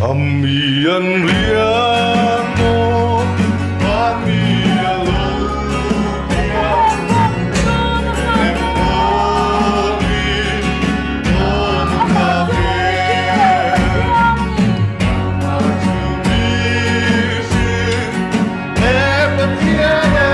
Amian riano amia loria empori non caver amacumisi e patiana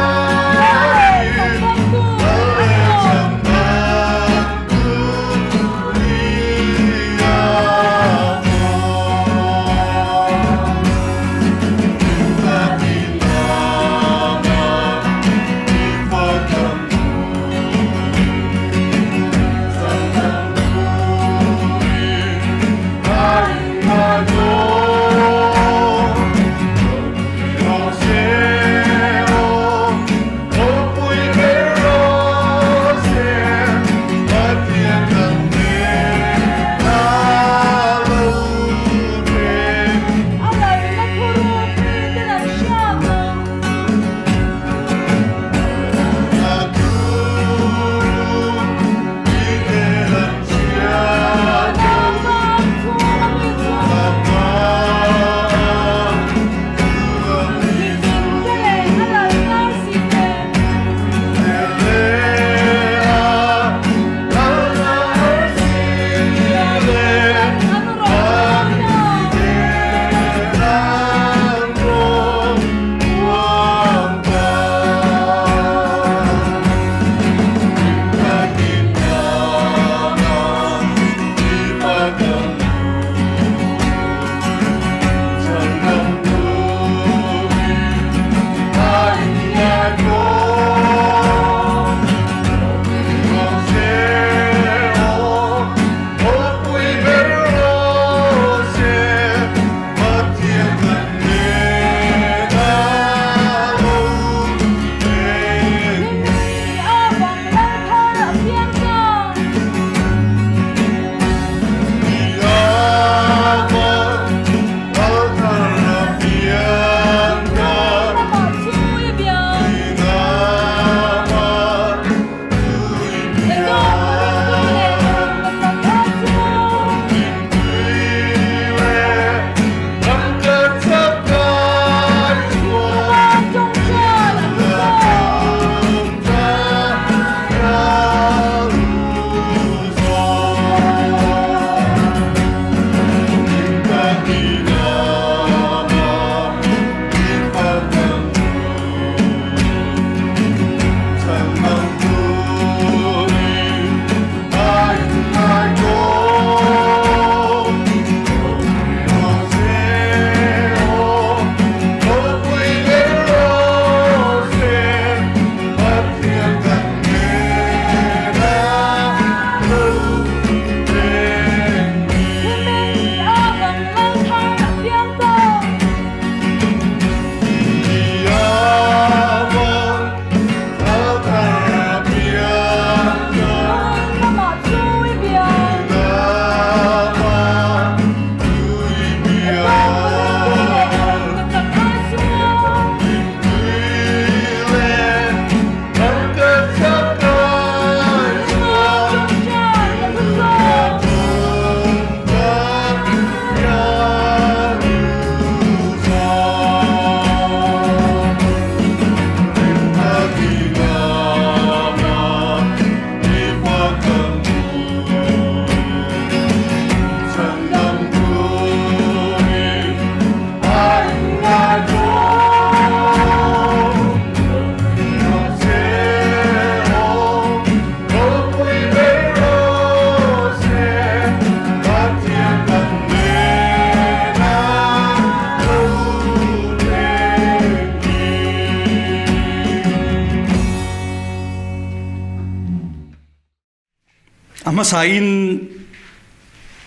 Masain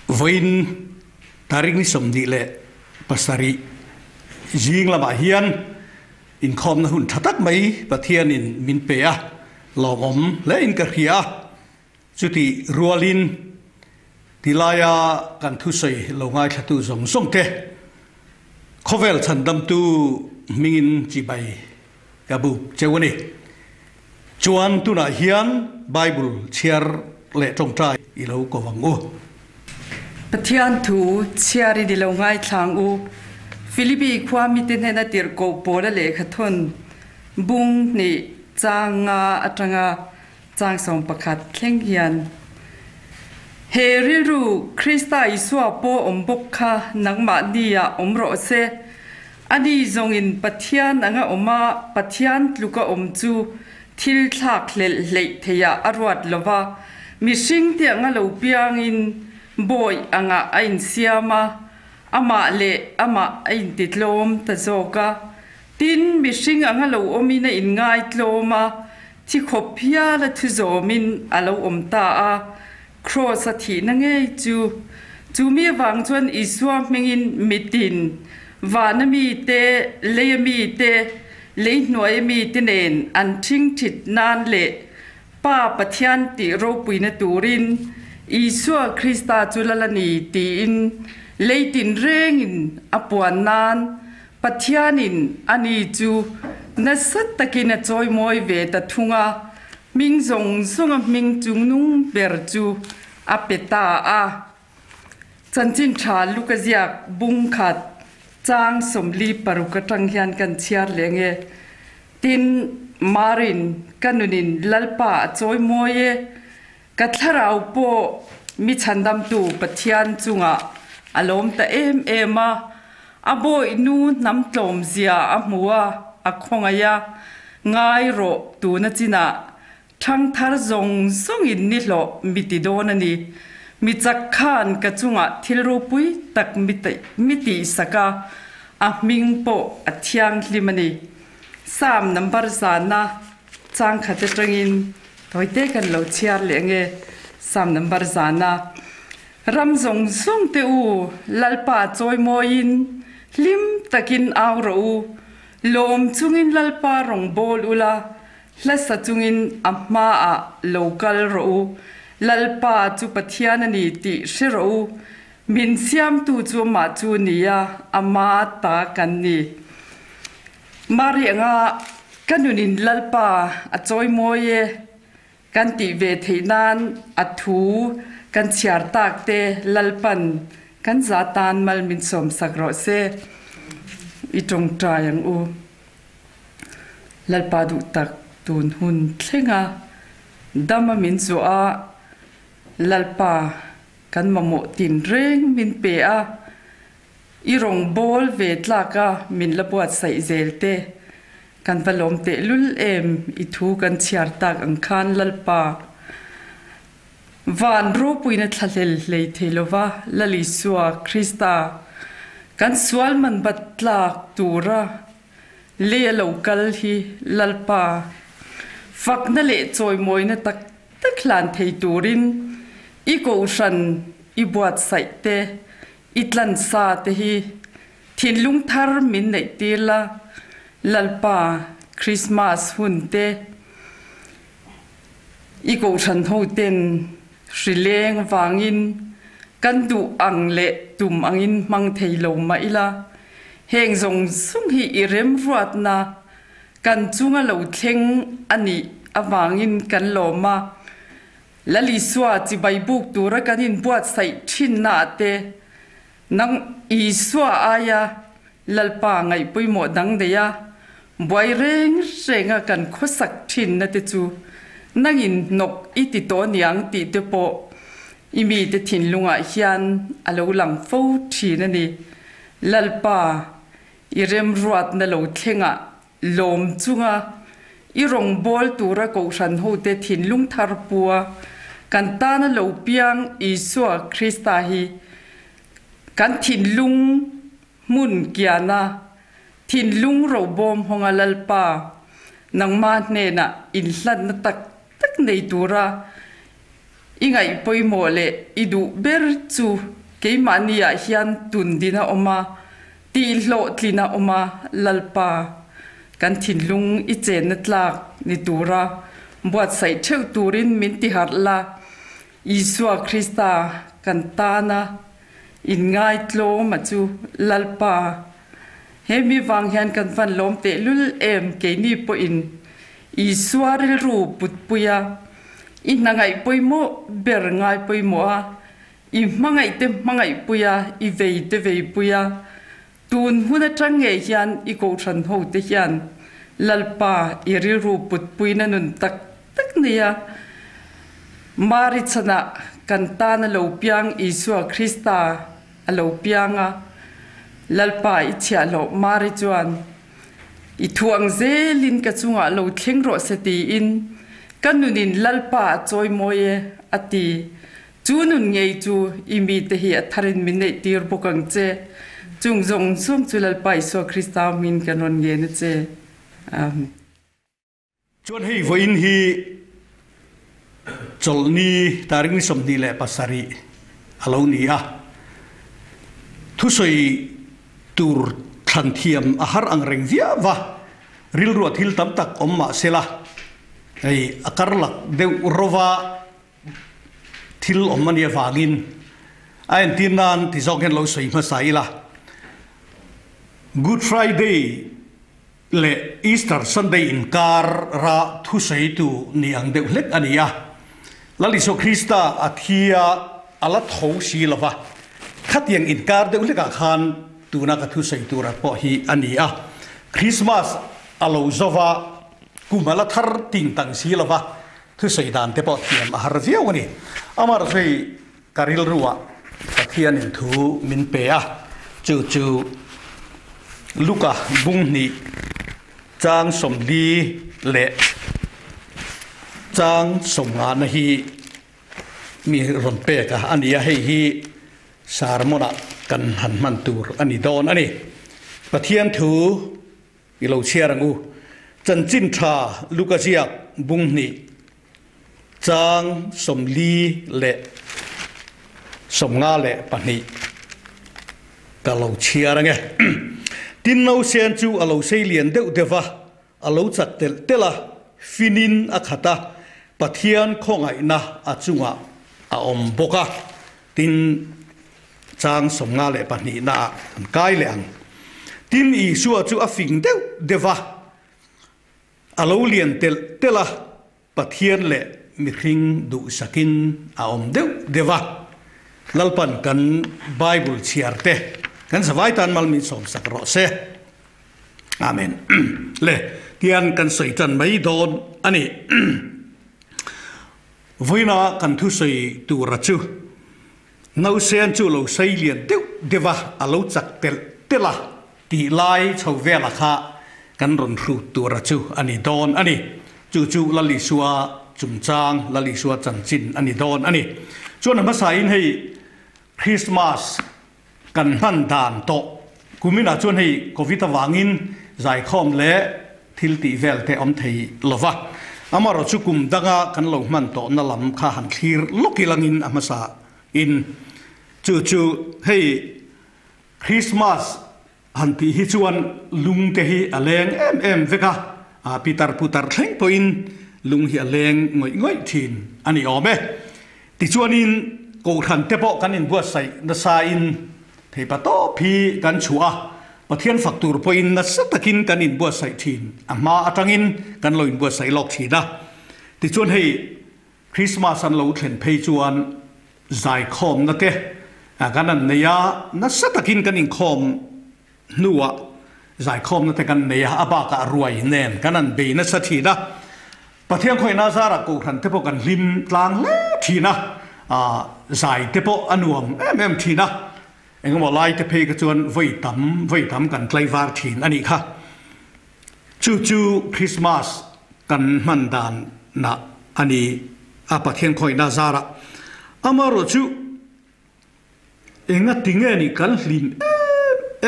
voin tarik ni somdi le pasari jing lama hian in khom na hun thatak mai pathian in min pe a lomom le in karhia chuti rualin tilaya kan thu sei longai thatu zong zong te khovel chandam tu mingin chi bai kabu chewani chuan tu na hian bible chiar le trong trai i lo ko wangu ปะเทียนถูเชียริดิลงไงทางอูฟิลิปปีความมิเตนนาติรโกโปละเลขทนบุงนี่จางงาอัตงาจางสองประคัดเข่งเฮียนเฮริรูคริสต์อิสวาโปอมบกค่ะนักมาดียอมโรเซอันนี้จงอินปะเทียนอังออกมาปะเทียนลูกอมจูทิลทักเลเลเทียอรวดลวามิชิงเตียงอลูเปียงอินบอยอังอินเซียมาอามาเลอามาอินติดลมตะโจกะตินมิชิงอังลูอมินอินง่ายลมาที่ขบพิยาและทุโจมินอลูอมตาอาครอสถีนังเอจูมีวังจวนอิสวามิงินมิตินวานมีเตเลมีเตเลหน่วยมีติเนนอันทิ้งถิดนานเลป้าปะเทียนติโรปุยนตูรินอิสวาคริสตาจุลลนีตีอินเลตินเร่งอปวนนานปะเทียนินอันนี้จูนัสตะกินจอยมอยเวตทุงามิงซงซุงมิงจุงนุงเบรจูอเปตาอาจันจินชาลูกเซียกบุงขัดจางสมลีปรุกตังเฮียนกันเชียร์เลงเอตินมารินกันนุนินลัลปาจอยมอยกัทราวโปมิชันดำตูปะเทียนจุงะอารมณ์ตะเอมาอโบอินูน้ำตลมเสียอมัวอคงอยาง่ายโรตูนจินะทั้งทารจงส่งอินนิโลมิติโดนันีมิจักขานกระจุงะทิลรูปุยตักมิติสกาอามิงโปอัทยังลิมันี3นัมเบอร์ซานะจางขัดตรงอินถอยเตกันเหลาเชียร์เลงเอ3นัมเบอร์ซานะรำจงส่งเตอูลัลปาจอยโมอินลิมตักินอาวรูลมจุงอินลัลปารองบอลอุลาและสัจงอินอัมมาอะโลกัลรูลัลปาจูปะเทียนนีติชิรูมินเซียมตูจูมาจูนียาอามาตากันนีมาเรียงากันอยู่นินลัลปาอจอยโมเยกันติเวทีนานอัทูกันเชียร์ตากเตลัลปันกันซาตานมัลมินสมสักรอเซอีตรงตรายังอูลัลปาดุตักตูนหุนเทงาดามามินซัวลัลปากันมาโมตินเร่งมินเปียอีรงบอลเวทลากามินละบวดใส่เซลเตกันพลมเตลุลอีทูกันเชียร์ตากอังคารลัลปาวานรูปุยนัทเลเลยเทโลวาลลิสัวคริสตากันสวลมันบัดลากตูระเลี้ยโลกัลฮีลัลปาฟักนั่นเละจอยมวยนัตักลานเทตูรินอีโกชันอีบวดใส่เตอีตลันซาเตฮีทินลุงทาร์มินในตีละลัลปาคริสต์มาสหุ่นเตอีโกชันโฮเทนสิเลงวางินกันดูอังเละตุมอังอินมังเทโลมาอิละเฮงจงสุงฮีอิเรมรัดนากันจุงa lo thleng ani awangin kan loma lali swa chi bai buk tura kanin buat sai thin na te nang I swa aya lalpa ngai puimo dang de ya boy reng renga kan khosak thin na te chu nangin nok iti to niang ti te po imi te thin lunga hian alo lang fo thi na ni lalpa irem ruat na lo thlenga lom chunga irong bol tura ko ran ho te thin lung thar puwa kan ta na lo piang Isua Krista hi kan thin lung mun kiana thin lung ro bom honga lalpa nang ma ne na in hlan na tak nei tura ingai poimo le idu ber chu keimania hian tun dina oma ti lo tlina oma lalpa kan thin lung I chen na tlak ni tura buat sai theu turin min ti harla Isua Krista kan tana in ngai tlo ma chu lalpa hemi wang hian kan van lom te lul ke ni po in Isua ril ru put puya in nangai poimo ber ngai poimo a i mangai te mangai puya i vei puya tun huna change hian i ko than ho te hian lalpa i ri ru put puina nun tak tak nia mari chana kan ta na lo piang Isua Krista a lo pianga lalpa i chia lo mari chuan i thuang zelin ka chunga lo thleng ro seti in kanunin lalpa choi moye ati chunun ngei chu imi te hi atharin min nei tir bokang che chung zong sum chu lalpa Isua Krista min kanon nge na che chuan hei voin hi cholni taring ni somni le pasari alo ni a thu soi tur than thiam a har ang reng via wa ril ruat hil tam tak omma sela ei akarlak deu rova thil omania wangin ain tinan ti zogen lo soi ma saila Good Friday le Easter Sunday in kar ra thu sei tu ni ang deu lek ania lali so Krista athia ala tho si lova khatiang in kar deu lek a khan tu na ka thu sei tu ra po hi ania Christmas alo zova kumala thar ting tang si lova thu sei dan te po thiam a har viau ni amar sei karil ruwa pathian in thu min pe a chu Luka bung ni chang som li le chang som nga na hi mi ron pe ka ania hei hi sarmona kan han man tur ani don ani pathian thu i lo chiarangu chan chin tha Luka ziak bung ni chang som li le som nga le pani ka lo chiarange tin no sen chu alo sei lian deuh dewa alo chak tel tela finin akhata pathian khongai na achunga a om boka tin chang somnga le pani na kai leang tin I suwa chu afing deuh dewa alo lian tel tela pathian le mi ring du sakin a om deuh dewa lalpan kan Bible chiarte kan savai tan mal min som sakro se amen le tian kan soi tan mai don ani voina kan thu sei tu rachu nau sen chu lo sei lian deu dewa alo chak tel tela ti lai chho vela kha kan ron thu tu rachu ani don ani chu lali suwa chumchang lali suwa chanchin ani don ani chuan ma sa in hei Christmas kan han dan to kumina chuan hei covid awangin zai khom le thil ti vel te om thei lova amaro chukum danga kan lo man to na lam kha han thlir lokilangin amasa in chu hei Christmas han ti hi chuan lung te hi aleng em veka a pitar putar thleng poin lung hi aleng ngoi thin ani ome ti chuanin ko than te po kan in buat sai na sa in thei pato phi kan chua pathian faktur poin na satakin kan in buat sai thin ama atangin kan loin buat sai lok thina ti chuan hei Christmas an lo thlen phei chuan zai khom na te kan an neya na satakin kan in khom nuwa zai khom na te kan neya aba ka ruai nen kan an be na sathina pathian khoi na zara ko than te po kan lim tlang le thina zai te po anuam em thina engmo lai te pe ka chuan voi tam kan tlaivar thin ani kha chu Christmas kan man dan na ani apathian khoi na zara amaro chu enga tinge ni kan hlin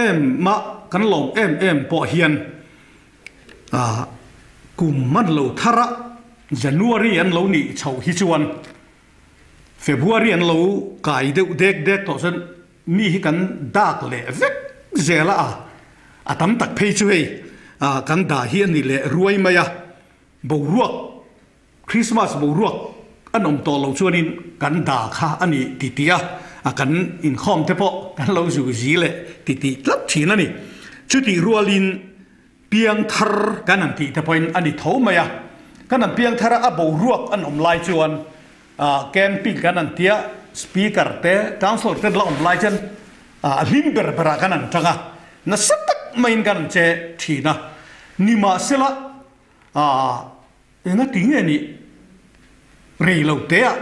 em ma kan lom em po hian kum man lo thara January an lo ni chho hi chuan February an lo kai dek to san mi hi kan dak le vek zela atam tak phei chu hei kan da hi ani le ruai maya bo ruak Christmas bo ruak anom to lo chuanin kan da kha ani titia kan in khom te po kan lo zu ji le titi tlap thina ni chuti rualin piang thar kan an ti te point ani tho maya kan an piang thara a bo ruak anom lai chuan camping kan an tia speaker te council te la om lai chen lim ber bera kan an tanga na satak main kan che thina nima sela enga tinge ni rei lo te a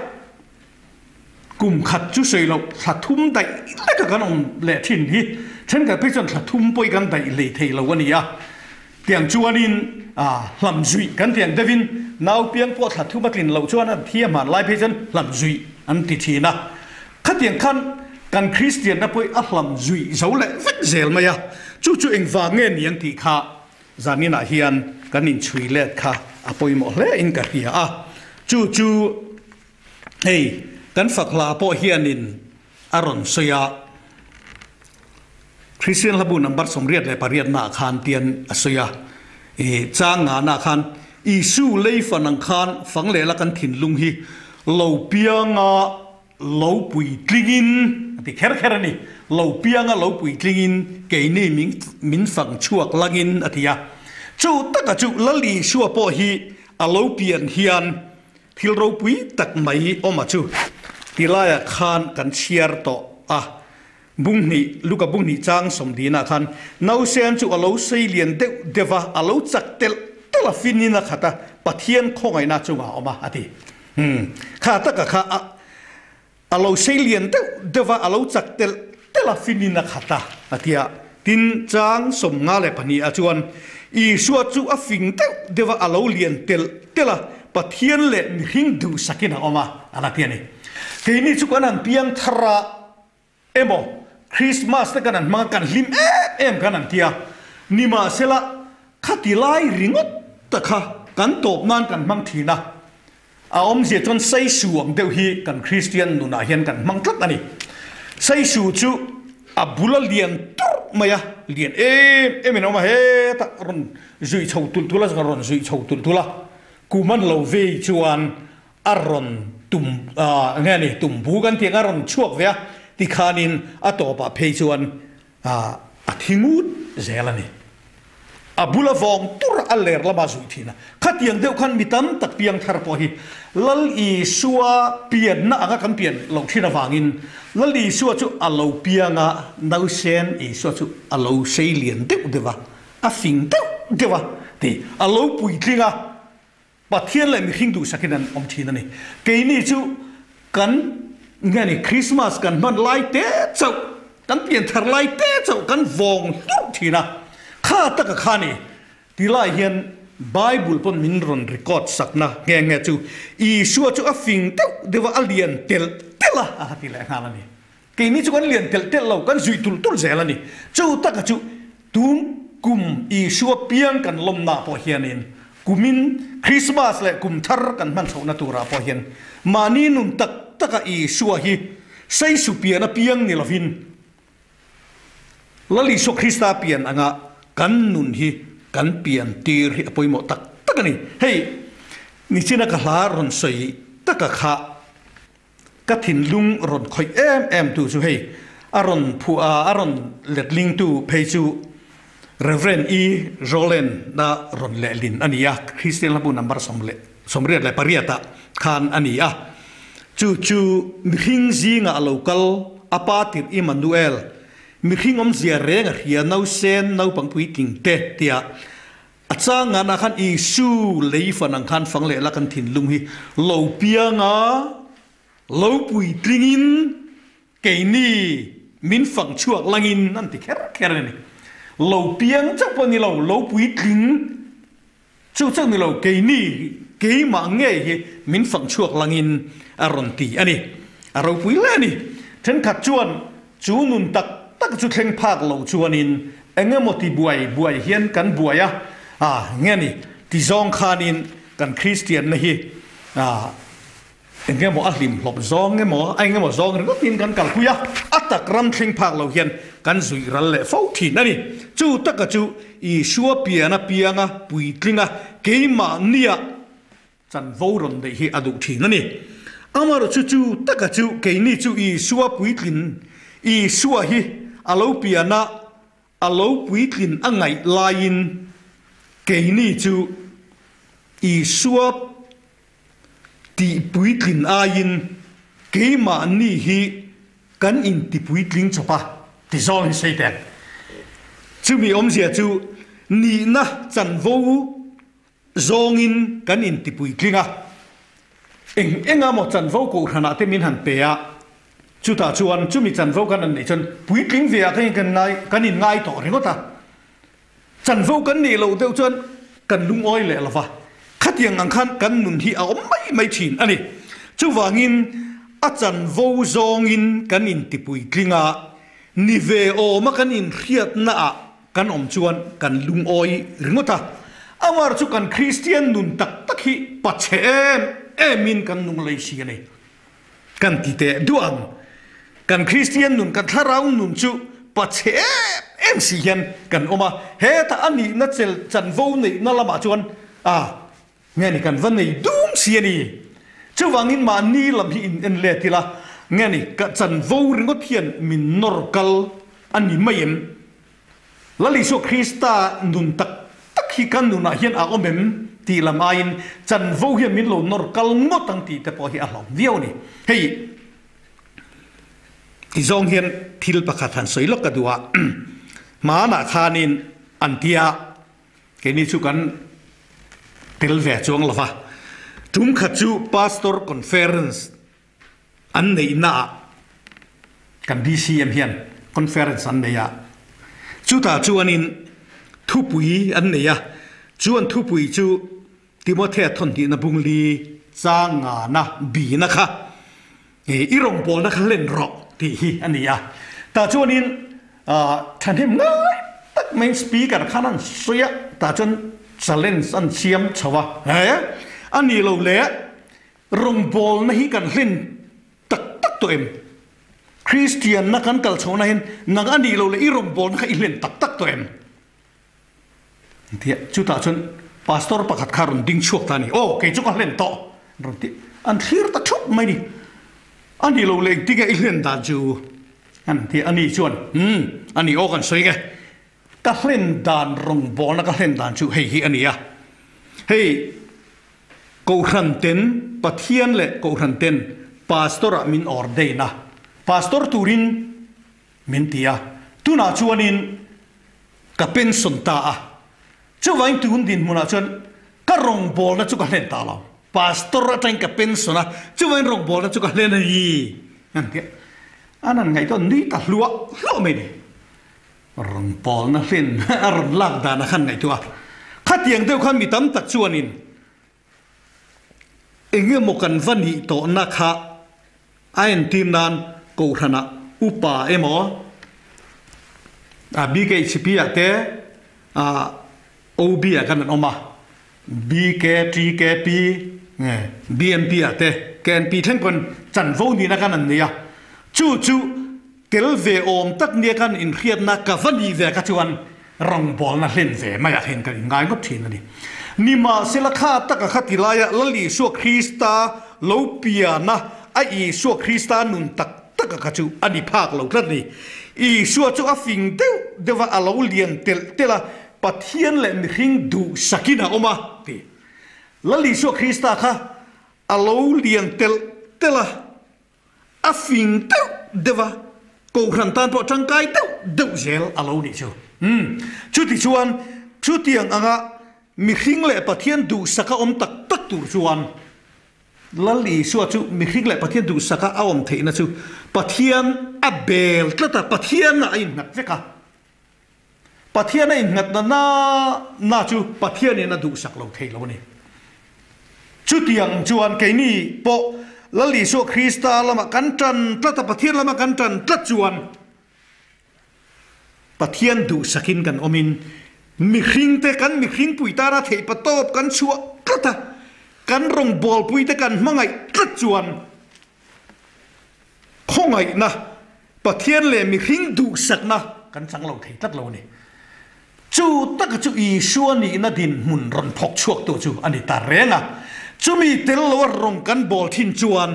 kum khat chu sei lo thum dai la ka kan om le thin hi chen ka pe chon thum poi kan dai le thei lo ani ya tiang chuanin lam zui kan tiang devin nau piang po thum batlin lo chuan an thiam man lai pe chen lam zui an ti thina kha tiang khan kan Christian na poi a lam zui zo le vek zel ma ya chu eng wa nge niang ti kha zanina hian kan in chui le kha apoi mo le in ka hia chu hey kan fakla po hianin aron soya Christian labu number somriat le pariat na khan tian asoya changa na khan isu lei fanang khan fangle la kan thin lung hi lo pianga lo pui tlingin ti kher ni lo pianga lo pui tlingin ke ni min fang chuak langin atia chu taka chu lali shuwa po hi alo pian hian thil ro pui tak mai oma chu tilaya khan kan share to bung ni luka bung ni chang som dina khan nau sen chu alo sei lian deva alo chak tel tela finina khata pathian khongai na chunga oma ati kha taka kha alo sei lian deva alo chak tel tela finina khata atia tin chang som nga le pani a chuan I suwa chu a fing deva alo lian tela pathian le hing du sakina oma ala tiani keini chu kanan piang thara emo Christmas ta kanan mga kan lim em kanan tia nima sela khatilai ringot ta kha kan top nan kan mang thina a om je ton sei suang deu hi kan Christian nuna hian kan mang tlat ani sei su chu a bula lian tur maya lian em no ma he ta ron zui chou tul la ron zui chou tul la kuman lo ve chuan aron tum ngani tum bu kan tiang aron chuak ve ti khanin atopa phei chuan a thingut zelani abula vong tur aler la bazui thina khatiang deu khan mitam tak piang thar po hi lal I suwa pian na anga kan pian lo thina wangin lal I suwa chu alo pianga nau sen I suwa chu alo sei lian deu dewa a fing dewa ti alo pui tlinga pathian le mi hindu sakinan om thina ni keini chu kan ngani Christmas kan man lai te chau kan pian thar lai te chau kan vong tur thina kha taka khani tilai hian Bible pon min ron record sakna nge chu I suwa chu a fing dewa alien tela hatila ngalani keini chu kan lian tel lo kan zui tul zelani chu taka chu tum kum I suwa piang kan lomna po hianin kumin Christmas le kum thar kan man chona tura po hian mani nun taka I suwa hi sei su piana piang ni lovin lali so Krista pian anga kan nun hi kan pian tir hi apoimo tak ni hey ni china ka ron soi taka kha ka thin lung ron khoi em tu chu hey aron aron letling tu phei chu Reverend Roland na ron lelin ania Christian labu number somriat le pariata khan ania chu mihing zinga local apatit Emmanuel mihing om zia renga hia nau sen nau pangpui ting te tia achanga na khan isu leifanang khan fangle la kan thin lung hi lo pianga lo pui tlingin keini min fang chuak langin nan ti kher ni lo piang chak pani lo pui tling chu chak ni lo keini ke ma nge hi min fang chuak langin aron ti ani aro pui le ni then khat chuan chu nun tak chu thleng phak lo chuanin engemoti buai hian kan buaya nge ni ti zong khanin kan Christian na hi engemo ahlim lop zong engemo zong ro tin kan kalkuya atak ram thleng phak lo hian kan zui ral le fo thi nani chu taka chu I suwa pianga pui tlinga keima nia chan voron de hi adu thi nani amaro chu taka chu keini chu I suwa pui tlin I suwa hi alo piana alo pui tlin angai lain keini chu I suwa ti pui tlin ain ke ma ni hi kan in ti pui tling chopa ti zong sei ten chu mi om sia chu ni na chan vo zong in kan in ti pui tlinga enga mo chan vo ko hana te min han pe a chu ta chuan chu mi chan vo kan an nei chon pui tling ve kan in ngai to ringota chan vo kan ni lo deuh chuan kan lung oi le lova khatiang ang khan kan nun hi a om mai thin ani chu wangin a chan vo zong in kan in ti pui tlinga ni ve o ma kan in riat na a kan om chuan kan lung oi ringota awar chu kan Christian nun tak tak hi pachem emin kan nung lei si ani kan ti te duang kan Christian nun kan tharau nun chu pachem em si hian kan oma he ta ani na chel chan vo nei na lama chuan nghe ni kan van nei dum si ani chu wangin ma ni lam hi in en le tila nghe ni ka chan vo ringot hian min norkal ani mayem lali so Krista nun tak tak hi kan nun a hian a omem ti lamain chan vo hian min lo norkal ngot ang ti te po hi a hlom viau ni hei ti zong hian thil pakhat han soilok ka duwa ma na khanin antia ke ni chu kan tel ve chuang lova tum khachu pastor conference an nei na kan DCM hian conference an nei ya chu ta chu anin thu pui an nei ya chuan thu pui chu Timothy thon ti na bungli changa na bi na kha irong pol na khalen ro ti hi ani ya ta chuanin than him ngai tak main speaker khanan soya ta chun challenge an siam chawa ani lo le rong bol na hi kan hlin tak tak to em Christian na kan kal chona hin nang ani lo le irong bol na hi hlin tak tak to em thia chu ta chun pastor pakhat kharun ding chuak ta ni ke chu ka hlin to roti an thir ta thup mai ni ani lo le ti ga hlin da chu an thi ani chuan ani o kan soi ge ka hlen dan rong bol na ka hlen dan chu hei hi ania hei ko khan ten pathian le ko khan ten pastor min ordaina pastor turin min tia tuna chuanin ka pension ta a chu wain tun din muna chon ka rong bol na chu ka hlen ta lo pastor atang ka pension na chu wain rong bol na chu ka hlen hi an ke anan ngai to ni ta lua lo me ni rong pol na hlin aron lak da na khan ngai tua khatiang deuh khan mi tam tak chuanin enge mokan vani to na kha ain tin nan ko thana upa emo BKCP ate OB kan oma BK TKP BNP ate KNP thengpon chan vo ni na kan an nia chu tel ve om tak nia kan in khiat na ka vani ve ka chuan rong bol na hlen ve ma ya hen ka ngai ngot thin ani nima selakha tak kha tilaya lali so Krista lo pia na ai so Krista nun tak tak ka chu ani phak lo tlat ni I so chu a fing dewa alo lian tela pathian le mi hing du sakina oma ti lali so Krista kha alo lian tela a fing dewa ko khan tan po tangkai deuh zel alo ni chu chu ti chuan chu tiang anga mi hing le pathian du saka om tak tak tur chuan lali so chu mi hing le pathian du saka awom theina chu pathian abel tlata pathian na in ngat veka pathian in ngat na chu pathian na du sak lo thei lo ni chu tiang chuan ke ni po lali so Krista lama kantan tlata pathian lama kantan tlat chuan pathian du sakin kan omin mi hring te kan mi hring puita ra thei patop kan chua tlata kan rong bol puita kan mangai tlat chuan khongai na pathian le mi hring du sakna kan chang lo thei tlat lo ni chu tak chu I suan ni na din mun ron phok chuak to chu ani ta renga chumi tel lo rong kan bol thin chuan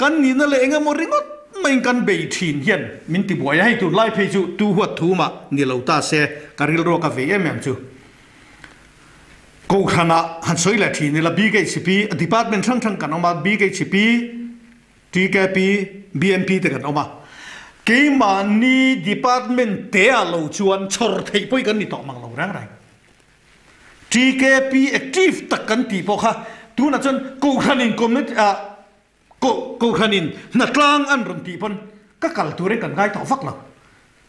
kan ni na le enga mo ringot main kan be thin hian min ti boy hai tu lai phe chu tu huat thu ma ni lo ta se karil ro ka ve em chu ko khana han soi la thi ni la BKCP department thang kan oma BKCP TKP BMP แต่กันออกมาเกี่ยมานี่ department เตะเราชวนชอร์ที่ไปกันนี่ต่อมังเราแรงไร TKP active ตักกันตีพอค่ะตัวนั้นจนกูขันินคอมมิตกูขันินนัดล่างอันรุนตีพนก็กัลตัวเรื่องกันง่ายต่อฟักเรา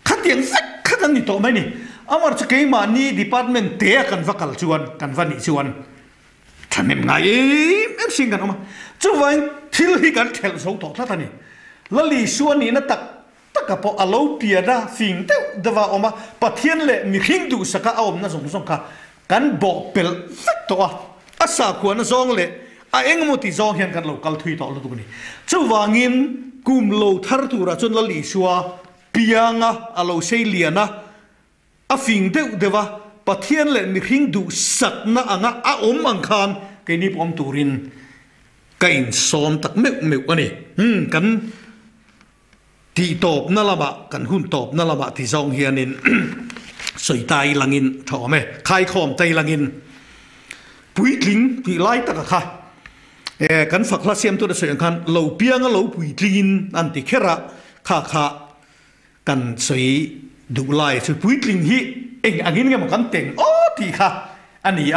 ขัดยังฟักขัดกันนี่ต่อไหมนี่อามาจะเกี่ยมานี่ department เตะกันฟักกัลชวนกันวันนี้ชวนท่านเอ็มไงเอ็มสิงกันออกมาจะวันที่เรากันเทลโซ่ต่อท่านนี่แล้วลีชวนนี่นะตักกับพออาลูเปียดาฟิงเต้เดว่าออกมาปะเทียนเล่มีหิงดูสักเอาอมนะสงค่ะกันบอกเปลฟักตัวอาสาควรนะซองเล่เองมุติซองเห็นกันเรากัลทุยต่อแล้วตรงนี้จะวางินกุมโลทาร์ตูระจนละลีชัวเปียงอาลูเซเลียนะอาฟิงเต้เดว่าปะเทียนเล่มีหิงดูสักนะอ่างอาอมอังคารแกนี่พอมตูรินกันซ้อมตักเมวอันนี้กันที่ตบนั่นละบะกันหุ่นตบนั่นละบะที่ซองเฮียนินสวยตายลังินถอไหมคายคอมใจลังินปุยทิ้งที่ไล่ตะกะค่ะกันฝักละเสียมตัวเสียงคันเหลาเปียงเหลาปุยทิ้งอันติเคระค่ะกันสวยดูไล่สวยปุยทิ้งฮีเองอันนี้ไงมันกันเต็งโอ้ที่ค่ะอันนี้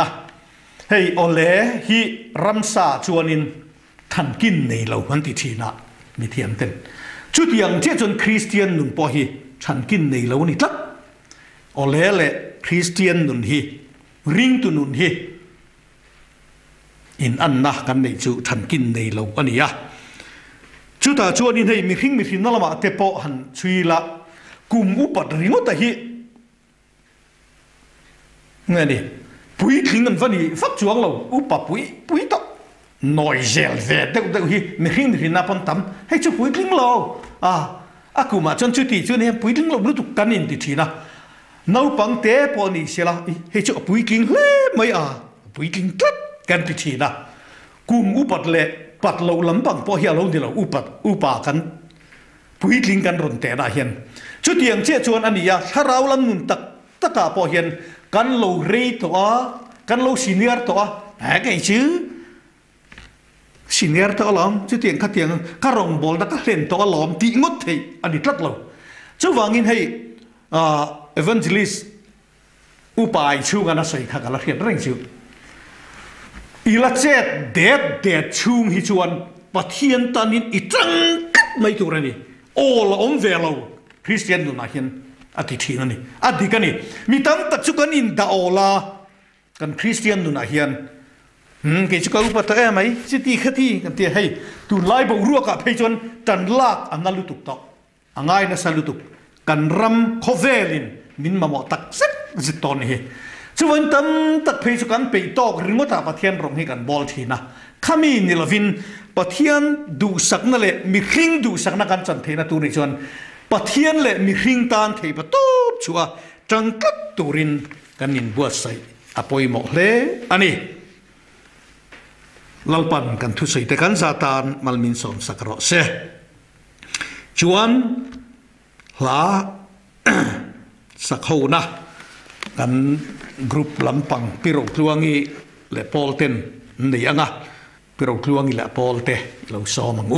เฮ้ยโอเล่ฮีรัมซาชวนินทันกินในเหลาวันติทีนะมีเทียมเต็นชุดอย่างเจ้าจนคริสเตียนหนุนพอฮีฉันกินในเหลานี่ทักโอเล่เล่คริสเตียนหนุนฮีริงตุนุนฮีอินอันนะกันในชุฉันกินในเหลาอันนี้ชุดตาชวนินให้มีหิงมีหินนั่นละมาเตปอหันชุยละกุมอุปัตริงตะฮีไงนี่ปุยทิ้งกันวันนี้ฟักจวงเราอุปปุยต่อหน่อยเจลเวดเด็กฮีไม่หิ้งหินนับพันตั้มให้ช่วยปุยทิ้งเรากูมาจนชุดที่ช่วยเนี่ยปุยทิ้งเรารู้ตุกันอินติทีนะน้าปังเตะปอนี่เสียละให้ช่วยปุยทิ้งเล่ไม่ปุยทิ้งตัดกันติทีนะกุมอุปัตเล่ปัดเราลำปังพอเฮียเราเดี๋ยวเราอุปากันปุยทิ้งกันรุนแต่ได้เห็นชุดอย่างเจ้าชวนอันนี้ถ้าเราลำนุนตะกาพอเห็นกันโลเรตัวกันโลซีเนียร์ตัวไงชื่อซีเนียร์ตัวล้อมจุดเตียงขัดเตียงกระรองบอลนักเล่นตัวล้อมตีงดให้อันนี้ตัดเราจะวางินให้เอวานเจลิสอุปายชูกันนะใส่ขัดกันละเทียนเร่งชิวอีละเจ็ดเด็ดชูงฮิจวนปะเทียนตานินอีจังกัดไม่ตัวนี่โอ้ละอมเวลาคริสเตียนดูน่าเห็นอธิทีนั่นนี่อธิกันนี่มีตั้งแต่ชุกันอินดาโอลากันคริสเตียนดูน่าเห็นเกี่ยวกับอุปถัมภ์ไหมสิที่ขัดที่กันที่ให้ตุนไล่บ่รัวกับให้จนจันลากอันนั้นลุตุกตอกอันง่ายนะสลุตุกกันรำโคเวลินมินมาหมอตักเซ็ตจิตตอนนี้ชวนตั้งตักให้ชุกันไปตอกริงว่าตาปะเทียนรองให้กันบอลทีนะขามีนิลวินปะเทียนดูสักนั่นแหละมีคริ่งดูสักนักการจันเทนะตัวนี้ชวนปะเทียนเล่มีหิงตานเทปตูบชัวจังกัดตูรินกันนินบัวใส่อภัยหมกเล่อันนี้เล่าปันกันทุสิแต่กันซาตานมัลมินสอนสักรอเสชวนลาสักหูนะกันกรุ๊ปลำปังพิโรคลวงอีเล่ปอลเทนนี่ยังพิโรคลวงอีเล่ปอลเตเราซ้อมมัง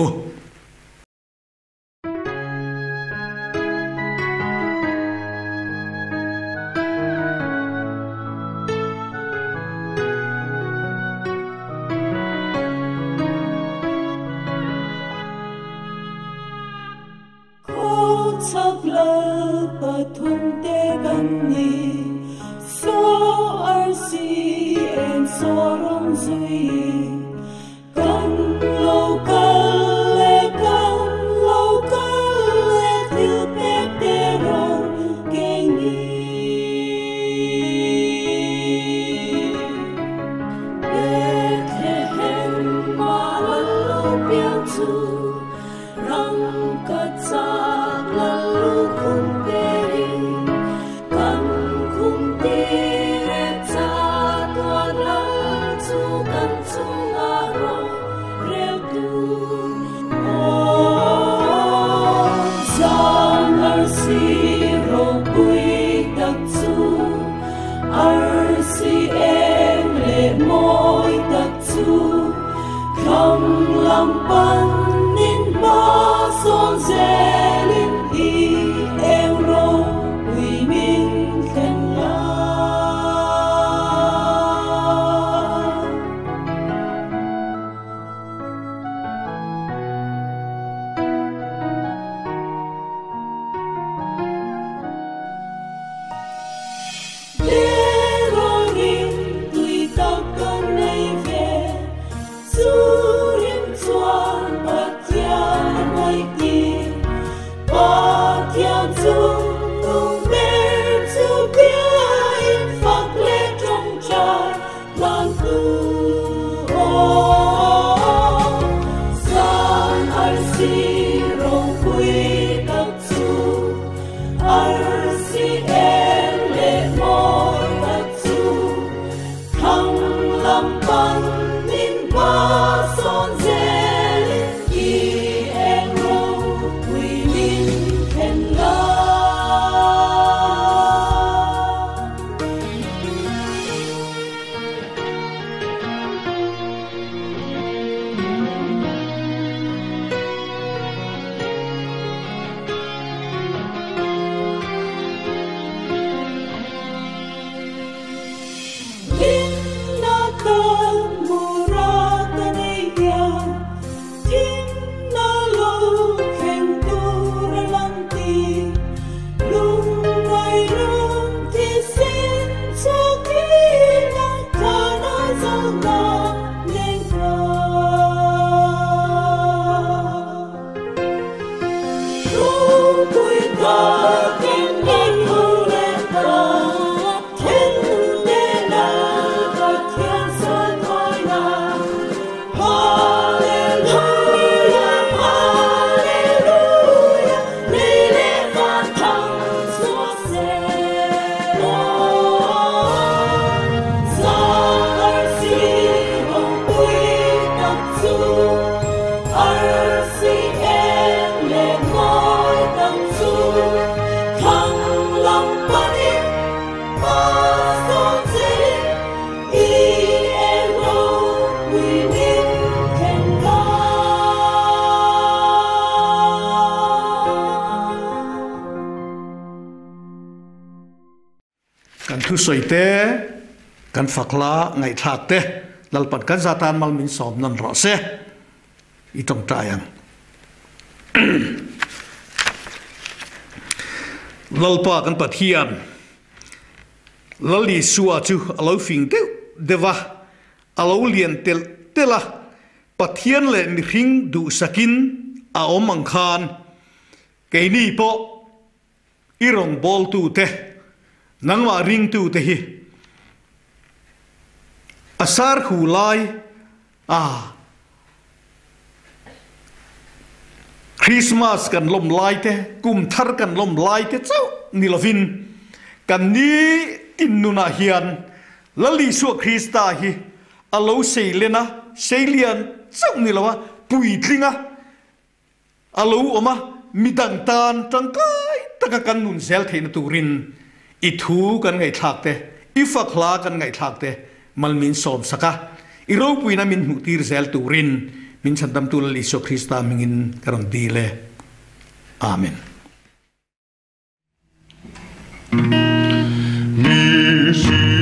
Hãy subscribe cho kênh Ghiền Mì Gõ Để không bỏ lỡ กันทุสวยเตกันฝักละไงทากเตลลปัดกันซาตานมัลมินสอมนันรอเซอีตรงใจยังลลปากันปัดเฮียนลลีสัวจูอลาฟิงเตเดวะอลาเลียนเตละปัดเฮียนเลมิริงดูสกินอาอมังคานเกนี่ปออีรงบอลตูเตนังว่าริงตูเตฮีอาสาร์หูไลคริสต์มาสกันลมไลเตกุมทาร์กันลมไลเตเจ้านิลวินกันนี้อินนุนาเฮียนลลีสัวคริสตาฮีอโลเซเลนะเซเลียนเจ้านิลวะปุยทลิงะอโลอมามิดังตานจังไกตะกันนุนเซลเทนตูรินอีทูกันไงทักเตอีฟักลากันไงทักเตมัลมินสอมสักะอีโรปุยนามินมุตีร์เซลตูรินมินฉันตำตุลลิโซคริสตามิงินกรันดีเลอาเมนมีชี